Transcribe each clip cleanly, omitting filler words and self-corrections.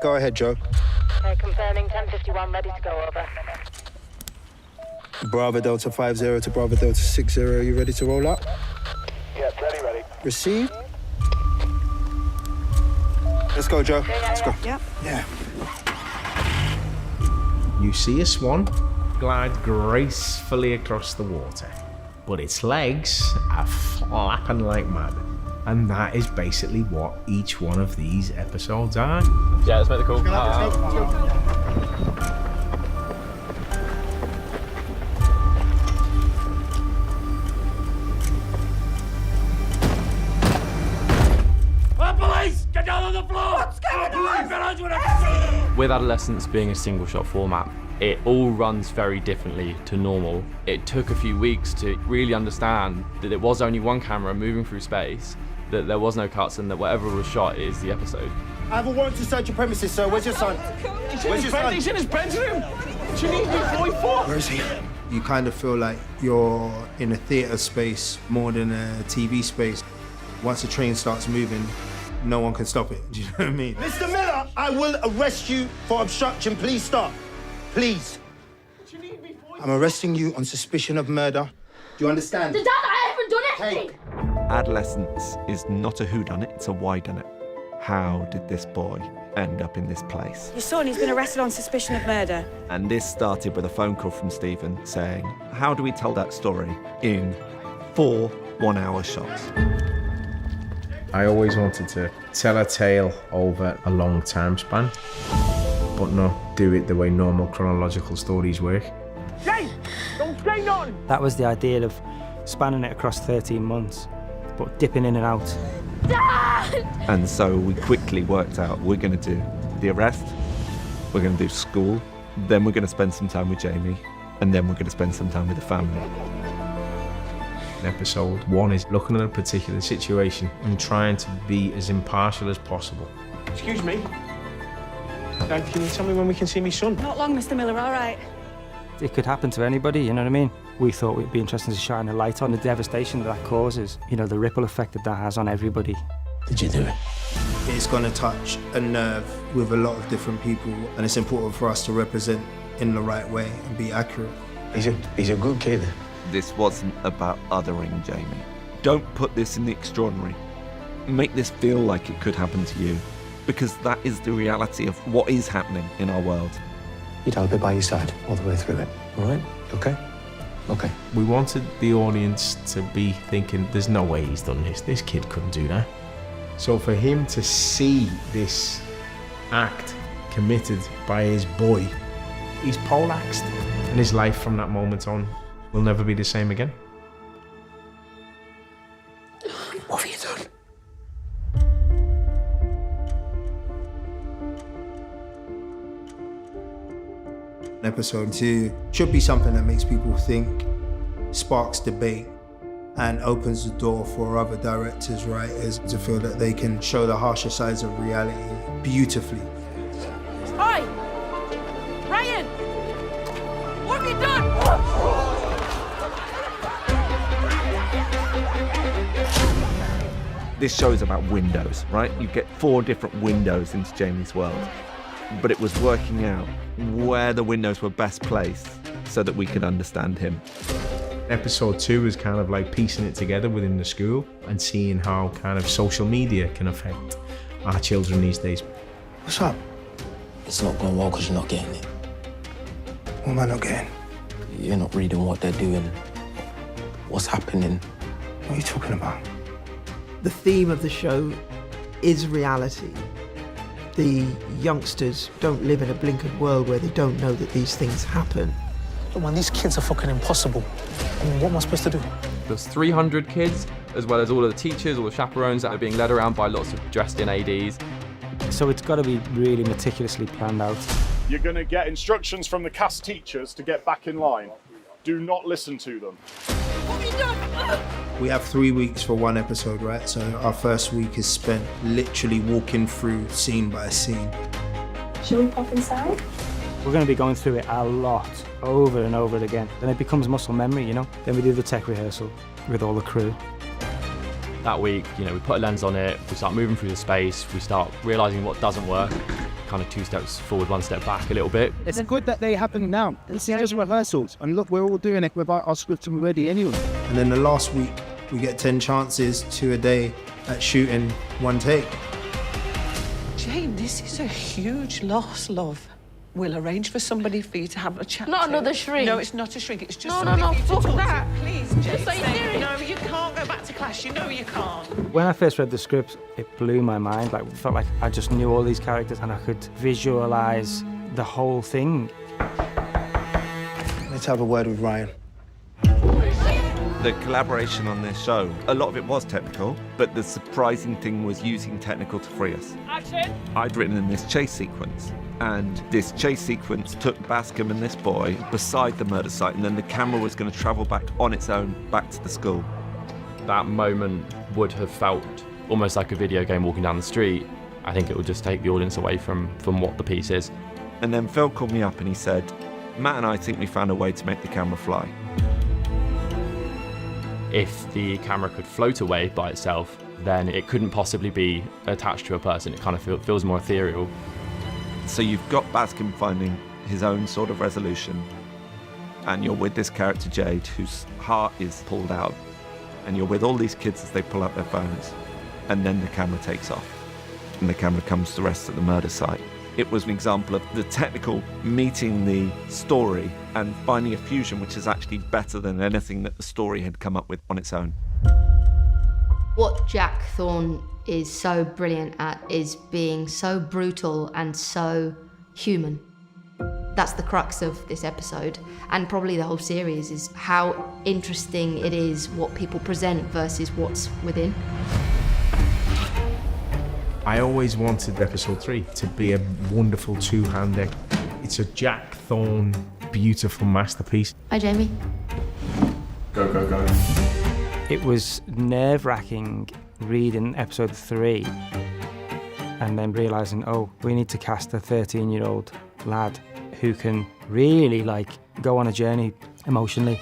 Go ahead, Joe. Confirming 1051, ready to go over. Bravo Delta 50 to Bravo Delta 60. Are you ready to roll up? Yes, ready. Receive. Let's go, Joe. Let's go. Yep. Yeah. You see a swan glide gracefully across the water, but its legs are flapping like mad. And that is basically what each one of these episodes are. Yeah, let's make the call. Let's go. Police! Get down on the floor! What's going on? With Adolescence being a single shot format, it all runs very differently to normal. It took a few weeks to really understand that it was only one camera moving through space, that there was no cuts, and that whatever was shot is the episode. I have a warrant to search your premises, sir. Where's your son? Where's your son? He's in his bedroom! What you need me for? Where is he? You kind of feel like you're in a theatre space more than a TV space. Once the train starts moving, no one can stop it. Do you know what I mean? Mr. Miller, I will arrest you for obstruction. Please stop. Please. I'm arresting you on suspicion of murder. Do you understand? Dad, I haven't done anything! Adolescence is not a whodunit, it's a whydunit. How did this boy end up in this place? Your son, he's been arrested on suspicion of murder. And this started with a phone call from Stephen saying, how do we tell that story in 4 one-hour shots? I always wanted to tell a tale over a long time span, but not do it the way normal chronological stories work. Jay! Don't say nothing! That was the idea of spanning it across 13 months, but dipping in and out. Dad! And so we quickly worked out we're going to do the arrest, we're going to do school, then we're going to spend some time with Jamie, and then we're going to spend some time with the family. Episode 1 is looking at a particular situation and trying to be as impartial as possible. Excuse me. Dad, can you tell me when we can see my son? Not long, Mr. Miller, all right. It could happen to anybody, you know what I mean? We thought it'd be interesting to shine a light on the devastation that causes, you know, the ripple effect that has on everybody. Did you do it? It's going to touch a nerve with a lot of different people, and it's important for us to represent in the right way and be accurate. He's a good kid. This wasn't about othering Jamie. Don't put this in the extraordinary. Make this feel like it could happen to you, because that is the reality of what is happening in our world. I'll be by your side all the way through it, all right? Okay? Okay. We wanted the audience to be thinking, there's no way he's done this. This kid couldn't do that. So for him to see this act committed by his boy, he's poleaxed. And his life from that moment on will never be the same again. What have you done? Episode 2 should be something that makes people think, sparks debate, and opens the door for other directors, writers to feel that they can show the harsher sides of reality beautifully. Oi! Ryan! What have you done? This show is about windows, right? You get 4 different windows into Jamie's world. But it was working out where the windows were best placed so that we could understand him. Episode 2 is kind of like piecing it together within the school and seeing how kind of social media can affect our children these days. What's up? It's not going well because you're not getting it. What am I not getting? You're not reading what they're doing, what's happening. What are you talking about? The theme of the show is reality. The youngsters don't live in a blinkered world where they don't know that these things happen. Look, man, these kids are fucking impossible. I mean, what am I supposed to do? There's 300 kids, as well as all of the teachers, all the chaperones that are being led around by lots of dressed-in ADs. So it's got to be really meticulously planned out. You're going to get instructions from the cast teachers to get back in line. Do not listen to them. What have you done? We have 3 weeks for one episode, right? So our first week is spent literally walking through scene by scene. Should we pop inside? We're going to be going through it a lot, over and over again. Then it becomes muscle memory, you know? Then we do the tech rehearsal with all the crew. That week, we put a lens on it, we start moving through the space, we start realising what doesn't work, kind of 2 steps forward, 1 step back a little bit. It's good that they happen now. It's just rehearsals. And look, we're all doing it without our script already anyway. And then the last week, we get 10 chances, 2 a day at shooting 1 take. Jane, this is a huge loss, love. We'll arrange for somebody for you to have a chat. Not another shrink. No, it's not a shrink. It's just No, somebody no, for you to fuck talk that. to. Please, Jane. Are you serious? No, you can't go back to class. You know you can't. When I first read the script, it blew my mind. Like, it felt like I just knew all these characters and I could visualise the whole thing. Let's have a word with Ryan. The collaboration on this show, a lot of it was technical, but the surprising thing was using technical to free us. Action! I'd written in this chase sequence, and this chase sequence took Bascom and this boy beside the murder site, and then the camera was going to travel back on its own back to the school. That moment would have felt almost like a video game walking down the street. I think it would just take the audience away from what the piece is. And then Phil called me up and he said, Matt and I think we found a way to make the camera fly. If the camera could float away by itself, then it couldn't possibly be attached to a person. It kind of feels more ethereal. So you've got Bascom finding his own sort of resolution, and you're with this character Jade, whose heart is pulled out, and you're with all these kids as they pull out their phones, and then the camera takes off, and the camera comes to rest at the murder site. It was an example of the technical meeting the story and finding a fusion which is actually better than anything that the story had come up with on its own. What Jack Thorne is so brilliant at is being so brutal and so human. That's the crux of this episode, and probably the whole series, is how interesting it is what people present versus what's within. I always wanted episode 3 to be a wonderful two-hander. It's a Jack Thorne beautiful masterpiece. Hi, Jamie. Go, go, go. It was nerve-wracking reading episode 3 and then realising, oh, we need to cast a 13-year-old lad who can really, like, go on a journey emotionally.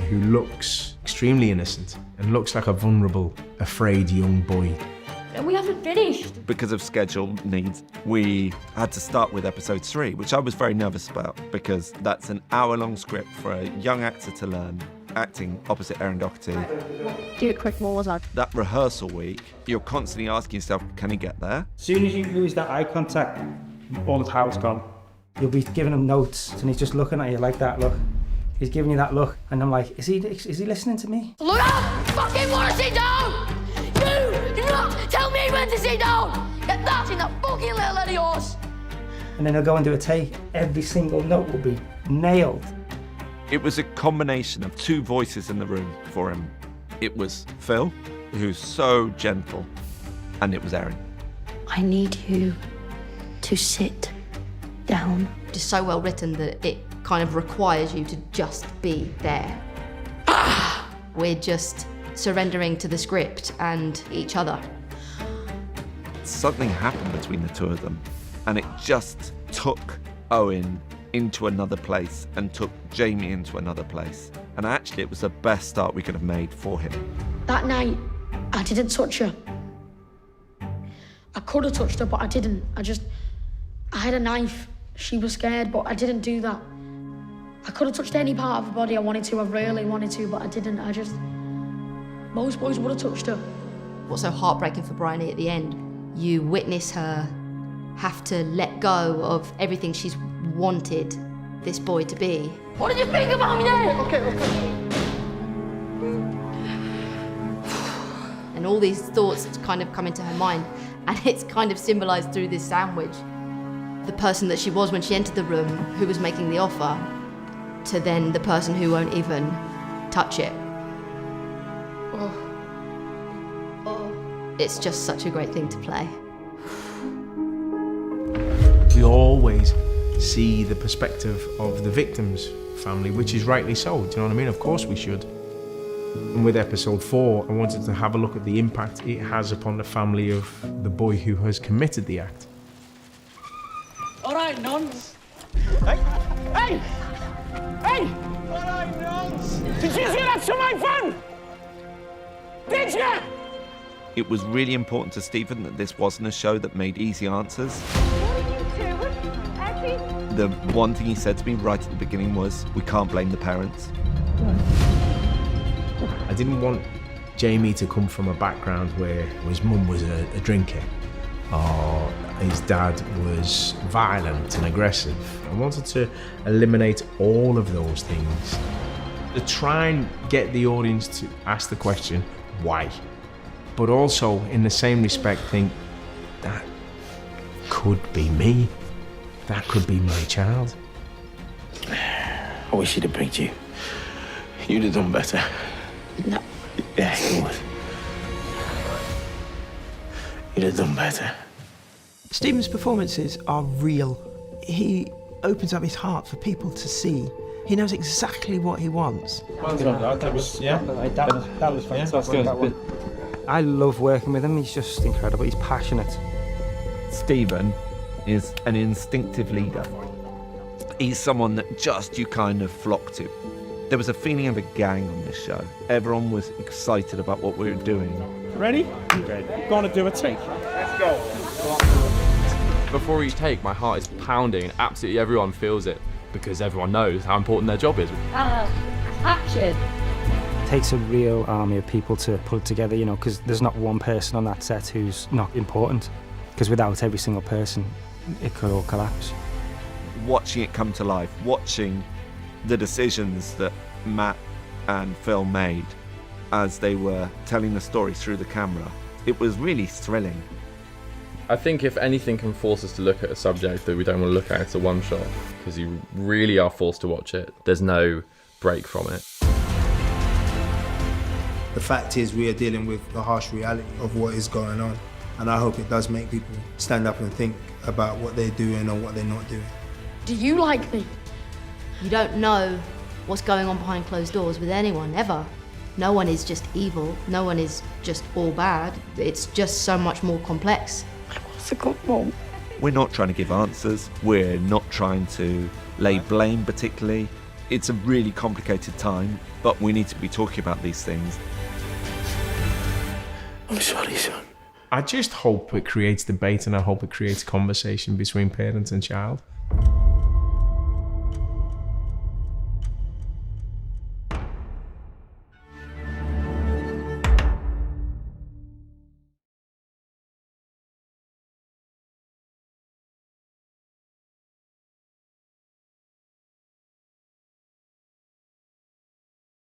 Who looks extremely innocent and looks like a vulnerable, afraid young boy. We haven't finished. Because of schedule needs, we had to start with episode 3, which I was very nervous about because that's an hour-long script for a young actor to learn, acting opposite Erin Doherty. Do it quick, what was that? That rehearsal week, you're constantly asking yourself, can he get there? As soon as you lose that eye contact, all the power's gone. You'll be giving him notes and he's just looking at you like that look. He's giving you that look and I'm like, is he listening to me? Look out! Fucking want to sit down! You do not tell me when to sit down! Get that in that fucking little head of yours! And then he'll go and do a take. Every single note will be nailed. It was a combination of 2 voices in the room for him. It was Phil, who's so gentle, and it was Erin. I need you to sit down. Just so well written that it kind of requires you to just be there. We're just surrendering to the script and each other. Something happened between the 2 of them, and it just took Owen into another place and took Jamie into another place. And actually, it was the best start we could have made for him. That night, I didn't touch her. I could have touched her, but I didn't. I had a knife. She was scared, but I didn't do that. I could have touched any part of her body I wanted to, I really wanted to, but I didn't. Most boys would have touched her. What's so heartbreaking for Bryony at the end, you witness her have to let go of everything she's wanted this boy to be. What did you think about me then? Okay. And all these thoughts kind of come into her mind, and it's kind of symbolised through this sandwich. The person that she was when she entered the room, who was making the offer, to then the person who won't even touch it. It's just such a great thing to play. We always see the perspective of the victim's family, which is rightly so, do you know what I mean? Of course we should. And with episode 4, I wanted to have a look at the impact it has upon the family of the boy who has committed the act. All right, nonce. Hey! Hey! Hey! All right, nonce. Did you see that to my phone? Did you? It was really important to Stephen that this wasn't a show that made easy answers. The one thing he said to me right at the beginning was, we can't blame the parents. I didn't want Jamie to come from a background where his mum was a drinker or his dad was violent and aggressive. I wanted to eliminate all of those things. To try and get the audience to ask the question, why? But also, in the same respect, think, that could be me. That could be my child. I wish he'd have pricked you. You'd have done better. No. Yeah, you would. You'd have done better. Stephen's performances are real. He opens up his heart for people to see. He knows exactly what he wants. Well done, that was, yeah. That was fantastic. I love working with him. He's just incredible. He's passionate. Stephen is an instinctive leader. He's someone that just you kind of flock to. There was a feeling of a gang on this show. Everyone was excited about what we were doing. Ready? Okay. Gonna do a take. Let's go. Before each take, my heart is pounding and absolutely everyone feels it because everyone knows how important their job is. Action. It takes a real army of people to pull it together, you know, because there's not one person on that set who's not important. Because without every single person, it could all collapse. Watching it come to life, watching the decisions that Matt and Phil made as they were telling the story through the camera, it was really thrilling. I think if anything can force us to look at a subject that we don't want to look at, it's a one shot, because you really are forced to watch it. There's no break from it. The fact is, we are dealing with the harsh reality of what is going on. And I hope it does make people stand up and think about what they're doing or what they're not doing. Do you like me? You don't know what's going on behind closed doors with anyone, ever. No one is just evil. No one is just all bad. It's just so much more complex. What's a good mom? We're not trying to give answers. We're not trying to lay blame particularly. It's a really complicated time, but we need to be talking about these things. I'm sorry, son. I just hope it creates debate and I hope it creates conversation between parent and child.